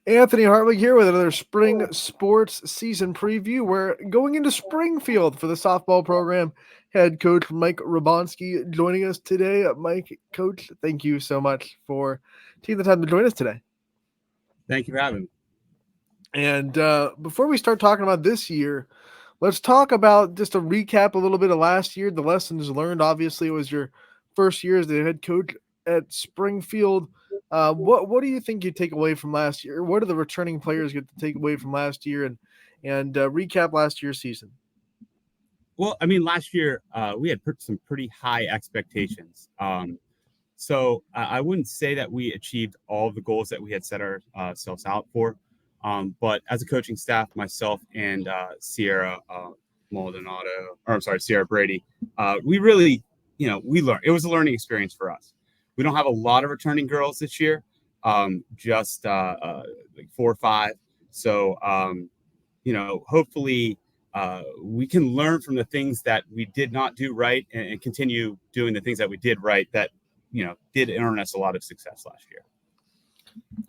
Anthony Hartwig here with another spring sports season preview. We're going into Springfield for the softball program. Head coach Mike Rubosky joining us today. Mike, coach, thank you so much for taking the time to join us today. Thank you for having me. And before we start talking about this year, let's talk about just a recap a little bit of last year, the lessons learned. Obviously, it was your first year as the head coach at Springfield. What do you think you take away from last year? What do the returning players get to take away from last year and recap last year's season? Well, I mean, last year we had some pretty high expectations. So I wouldn't say that we achieved all the goals that we had set ourselves out for. But as a coaching staff, myself and Sierra Maldonado, or I'm sorry, Sierra Brady, we really, we learned. It was a learning experience for us. We don't have a lot of returning girls this year, just like 4 or 5. So, hopefully we can learn from the things that we did not do right and continue doing the things that we did right that, did earn us a lot of success last year.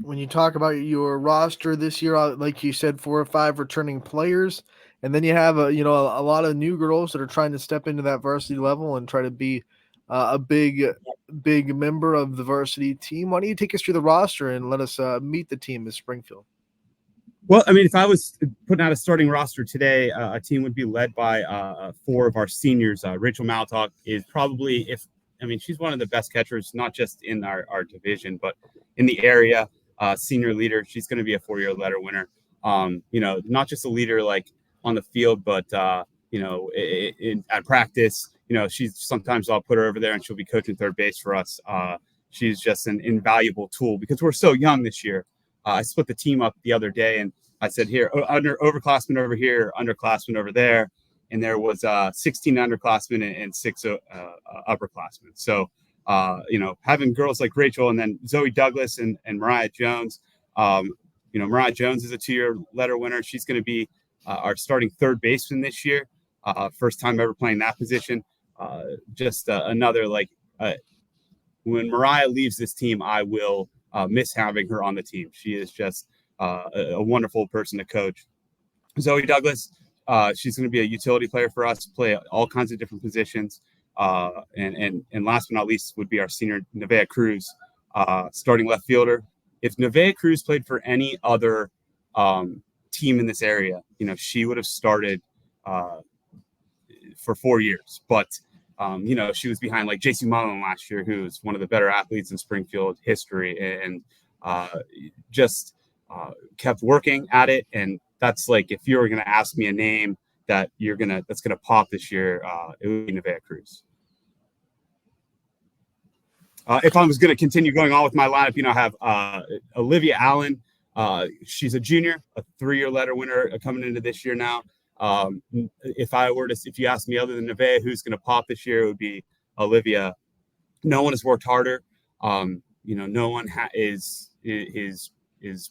When you talk about your roster this year, like you said, 4 or 5 returning players, and then you have a lot of new girls that are trying to step into that varsity level and try to be a big member of the varsity team. Why don't you take us through the roster and let us meet the team at Springfield? Well, I mean, if I was putting out a starting roster today, a team would be led by 4 of our seniors. Rachel Maltalk is probably, she's one of the best catchers, not just in our division, but in the area. Senior leader. She's going to be a 4-year letter winner. Not just a leader like on the field, but at practice, she's sometimes I'll put her over there and she'll be coaching third base for us. She's just an invaluable tool because we're so young this year. I split the team up the other day and I said, here, overclassmen over here, underclassmen over there. And there was 16 underclassmen and 6 upperclassmen. So, having girls like Rachel and then Zoe Douglas and Mariah Jones. Mariah Jones is a 2-year letter winner. She's going to be our starting third baseman this year. First time ever playing that position. Another when Mariah leaves this team, I will miss having her on the team. She is just a wonderful person to coach. Zoe Douglas, she's going to be a utility player for us, play all kinds of different positions. And last but not least would be our senior Nevaeh Cruz, starting left fielder. If Nevaeh Cruz played for any other team in this area, she would have started for 4 years. But she was behind like JC Mullen last year, who's one of the better athletes in Springfield history, and kept working at it. And that's like, if you were going to ask me a name that's gonna pop this year, it would be Nevaeh Cruz. If I was going to continue going on with my lineup, I have Olivia Allen. She's a junior, a 3-year letter winner coming into this year now. If you ask me other than Nevaeh, who's going to pop this year, it would be Olivia. No one has worked harder. No one is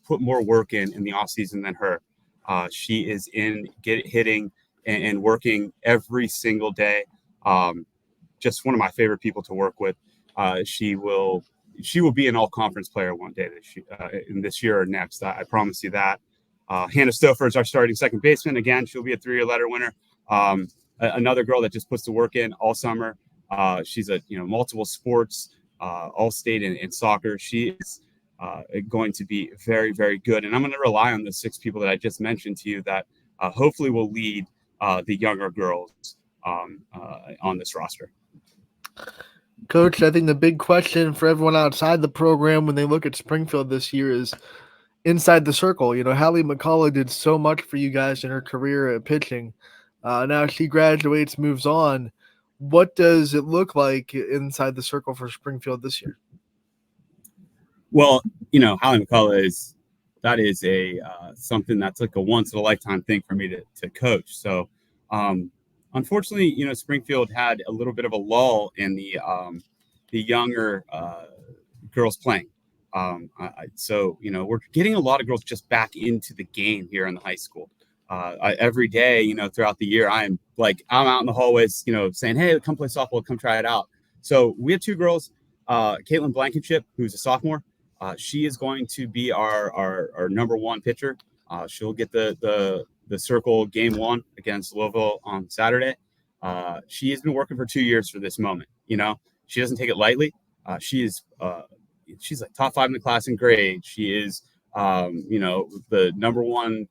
put more work in the off season than her. She is hitting and working every single day. Just one of my favorite people to work with. She will be an all-conference player one day in this year or next. I promise you that. Hannah Stouffer is our starting second baseman. Again, she'll be a 3-year letter winner. Another girl that just puts the work in all summer. She's a multiple sports, all-state in soccer. She is going to be very, very good. And I'm going to rely on the 6 people that I just mentioned to you that hopefully will lead the younger girls on this roster. Coach, I think the big question for everyone outside the program when they look at Springfield this year is inside the circle. Hallie McCullough did so much for you guys in her career at pitching. Now she graduates, moves on. What does it look like inside the circle for Springfield this year? Well, Hallie McCullough is something that's like a once in a lifetime thing for me to coach. So, unfortunately, Springfield had a little bit of a lull in the younger girls playing. So we're getting a lot of girls just back into the game here in the high school. Every day, throughout the year, I'm out in the hallways, saying, hey, come play softball, come try it out. So we have 2 girls, Caitlin Blankenship, who's a sophomore. She is going to be our number one pitcher. She'll get the circle game one against Louisville on Saturday. She has been working for 2 years for this moment. She doesn't take it lightly. She's like top 5 in the class in grade. She is, the number one.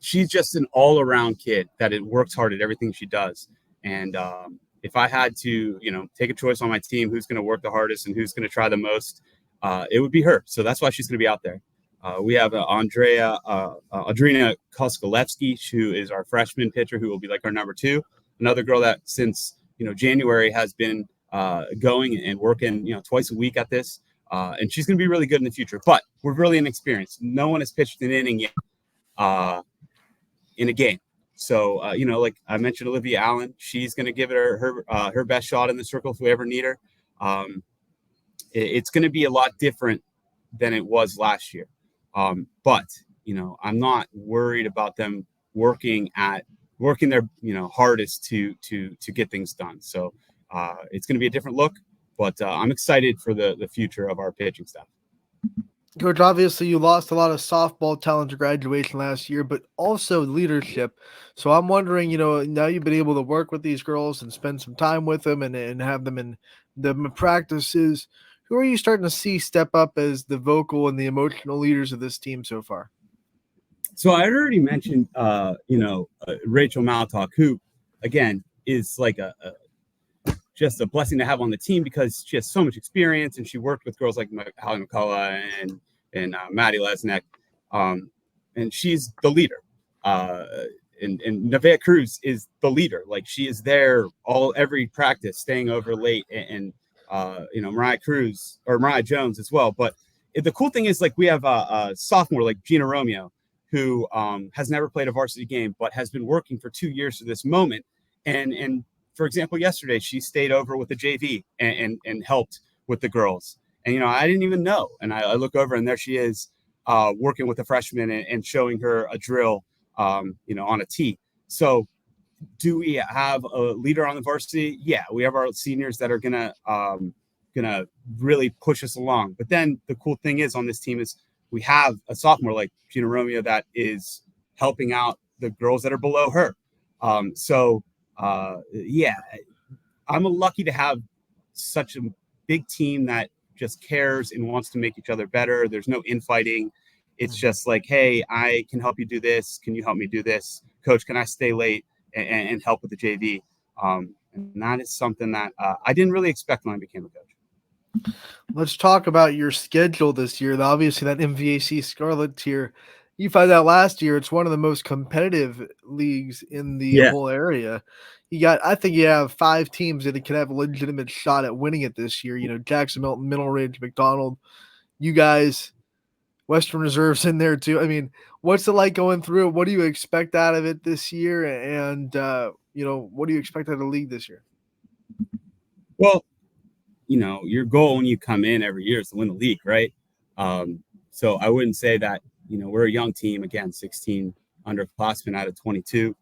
She's just an all-around kid that it works hard at everything she does. And if I had to, take a choice on my team, who's going to work the hardest and who's going to try the most, it would be her. So that's why she's going to be out there. We have Adrina Koskalevsky, who is our freshman pitcher, who will be like our number 2. Another girl that since January has been going and working twice a week at this, and she's going to be really good in the future. But we're really inexperienced. No one has pitched an inning yet in a game. So like I mentioned, Olivia Allen, she's going to give it her best shot in the circle if we ever need her. It's going to be a lot different than it was last year. But I'm not worried about them working their hardest to get things done. So it's going to be a different look, but I'm excited for the future of our pitching staff. Coach, obviously you lost a lot of softball talent to graduation last year, but also leadership. So I'm wondering, now you've been able to work with these girls and spend some time with them and have them in the practices. Who are you starting to see step up as the vocal and the emotional leaders of this team so far? So I already mentioned, Rachel Maltalk, who, again, is like just a blessing to have on the team because she has so much experience and she worked with girls like Holly McCullough and Maddie Lesnick, and she's the leader. And Nevaeh Cruz is the leader. Like she is there every practice, staying over late, and Mariah Jones as well. But the cool thing is, like, we have a sophomore like Gina Romeo, who has never played a varsity game, but has been working for 2 years to this moment. And for example, yesterday she stayed over with the JV and helped with the girls. And I didn't even know. And I look over and there she is, working with a freshman and showing her a drill, on a tee. So do we have a leader on the varsity? Yeah, we have our seniors that are gonna really push us along. But then the cool thing is on this team is we have a sophomore like Gina Romeo that is helping out the girls that are below her. I'm lucky to have such a big team that just cares and wants to make each other better. There's no infighting. It's just like, hey, I can help you do this. Can you help me do this? Coach, can I stay late and help with the JV? And that is something that I didn't really expect when I became a coach. Let's talk about your schedule this year. Obviously, that MVAC Scarlet tier, you found out last year, it's one of the most competitive leagues in the whole area. I think you have 5 teams that can have a legitimate shot at winning it this year. Jackson, Milton, Middle Ridge, McDonald, you guys, Western Reserve's in there too. I mean, what's it like going through it? What do you expect out of it this year? And, what do you expect out of the league this year? Well, your goal when you come in every year is to win the league, right? So I wouldn't say that, we're a young team, again, 16 underclassmen out of 22.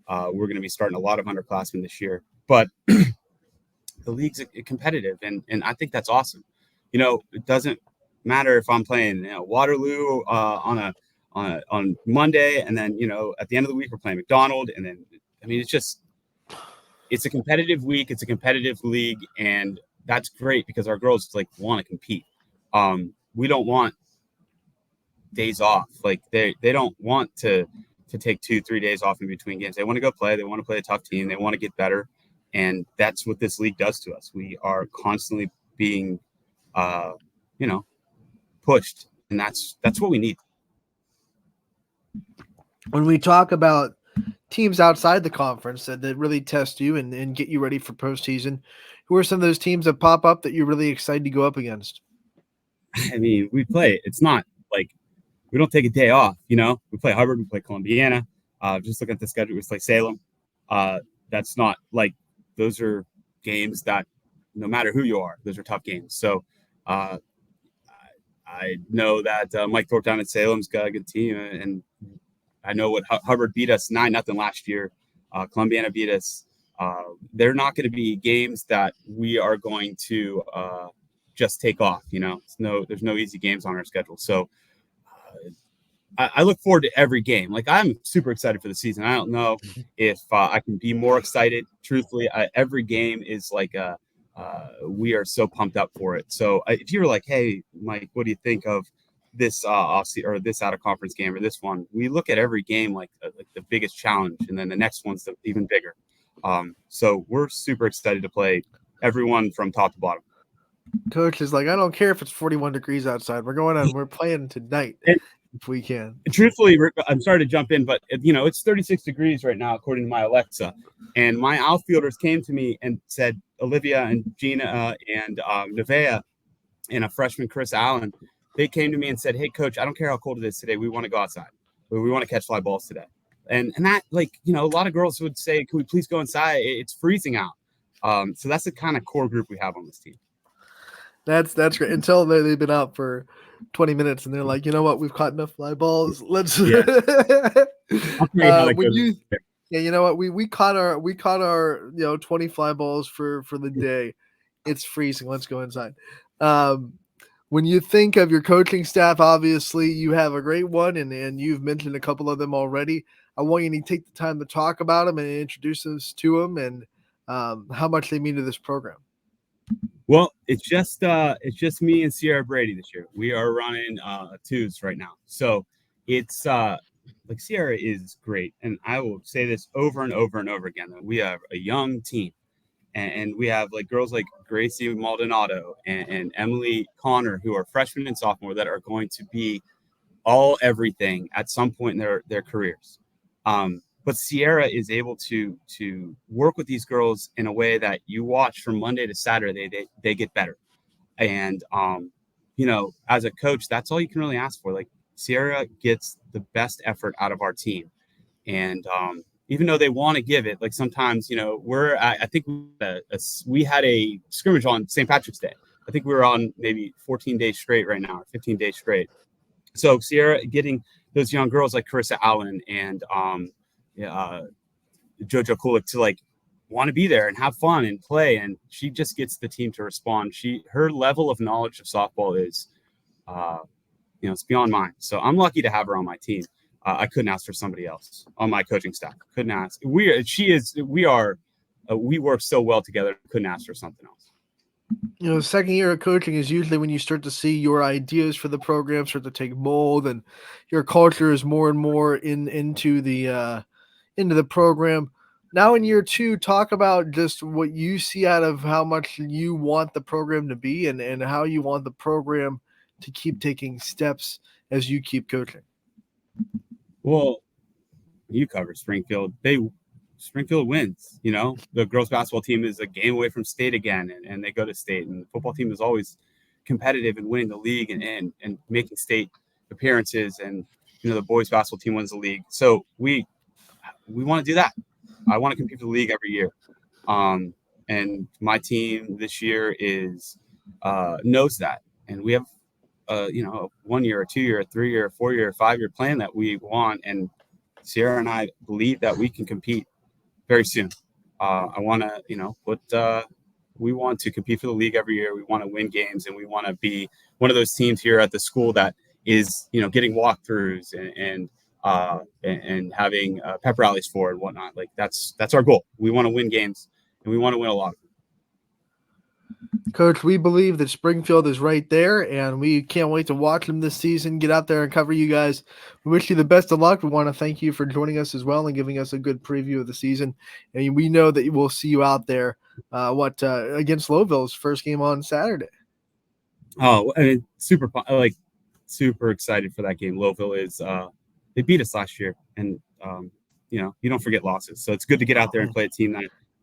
We're going to be starting a lot of underclassmen this year, but the league's competitive, and I think that's awesome. It doesn't matter if I'm playing Waterloo on Monday, and then at the end of the week we're playing McDonald, and then it's a competitive week, it's a competitive league, and that's great because our girls want to compete. We don't want days off. Like they don't want to take 2-3 days off in between games. They want to go play. They want to play a tough team. They want to get better. And that's what this league does to us. We are constantly being, pushed. And that's what we need. When we talk about teams outside the conference that really test you and get you ready for postseason, who are some of those teams that pop up that you're really excited to go up against? I mean, we play. It's not like we don't take a day off. We play Hubbard, we play Columbiana. Just look at the schedule, we play Salem. That's not like those are games that no matter who you are, those are tough games. So I know that Mike Thorpe down at Salem's got a good team, and I know what Hubbard beat us 9-0 last year. Columbiana beat us. They're not going to be games that we are going to just take off. There's no easy games on our schedule. So I look forward to every game. Like, I'm super excited for the season. I don't know if I can be more excited. Truthfully, every game is like we are so pumped up for it. So if you were like, hey, Mike, what do you think of this or this out of conference game or this one? We look at every game like the biggest challenge, and then the next one's even bigger. So we're super excited to play everyone from top to bottom. Coach is like, I don't care if it's 41 degrees outside. We're playing tonight And, if we can. Truthfully, I'm sorry to jump in, but it's 36 degrees right now according to my Alexa, and my outfielders came to me and said, Olivia and Gina and Nevaeh and a freshman, Chris Allen, they came to me and said, hey, Coach, I don't care how cold it is today. We want to go outside. We want to catch fly balls today. And that, a lot of girls would say, can we please go inside? It's freezing out. So that's the kind of core group we have on this team. That's great. Until they've been out for 20 minutes and they're like, you know what? We've caught enough fly balls. Let's. Yeah. You know what? We caught our 20 fly balls for the day. It's freezing. Let's go inside. When you think of your coaching staff, obviously you have a great one, and you've mentioned a couple of them already. I want you to take the time to talk about them and introduce us to them and how much they mean to this program. Well, it's just me and Sierra Brady this year. We are running twos right now, so it's Sierra is great, and I will say this over and over and over again. We have a young team, and we have girls like Gracie Maldonado and Emily Connor, who are freshmen and sophomore, that are going to be everything at some point in their careers. But Sierra is able to work with these girls in a way that you watch from Monday to Saturday, they get better. And, as a coach, that's all you can really ask for. Sierra gets the best effort out of our team. And even though they want to give it, sometimes, I think we had a scrimmage on St. Patrick's Day. I think we were on maybe 14 days straight right now, or 15 days straight. So Sierra getting those young girls like Carissa Allen and JoJo Kulik to want to be there and have fun and play, and she just gets the team to respond. Her level of knowledge of softball is it's beyond mine. So I'm lucky to have her on my team. I couldn't ask for somebody else on my coaching staff. Couldn't ask. We work so well together. Couldn't ask for something else. Second year of coaching is usually when you start to see your ideas for the program start to take mold, and your culture is more and more into the program. Now in year two, talk about just what you see out of how much you want the program to be and how you want the program to keep taking steps as you keep coaching. Well, you cover Springfield. Springfield wins. The girls basketball team is a game away from state again, and they go to state. And the football team is always competitive and winning the league and making state appearances. And the boys basketball team wins the league. So we want to do that. I want to compete for the league every year. And my team this year knows that. And we have a 1 year, a 2 year, a 3 year, a 4 year, a 5 year plan that we want. And Sierra and I believe that we can compete very soon. I want to, we want to compete for the league every year. We want to win games, and we want to be one of those teams here at the school that is, getting walkthroughs and having pep rallies for and whatnot. That's our goal. We want to win games, and we want to win a lot of them. Coach, we believe that Springfield is right there, and we can't wait to watch them this season. Get out there and cover you guys. We wish you the best of luck. We want to thank you for joining us as well and giving us a good preview of the season. And we know that we'll see you out there against Lowville's first game on Saturday. Oh, I mean, super excited for that game. Lowville is they beat us last year, and you don't forget losses. So it's good to get out there and play a team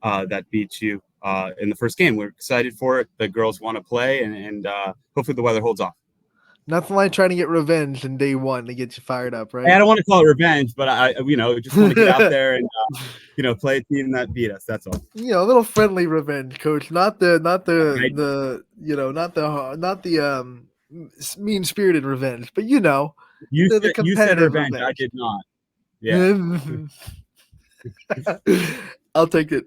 that beats you in the first game. We're excited for it. The girls want to play, and hopefully the weather holds off. Nothing like trying to get revenge in day one to get you fired up, right? I don't want to call it revenge, but I just want to get out there and play a team that beat us. That's all. A little friendly revenge, Coach. Not the mean spirited revenge, but you said revenge. I did not. Yeah. I'll take it.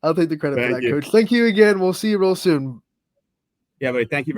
I'll take the credit for that, Coach. Thank you again. We'll see you real soon. Yeah, buddy. Thank you very much.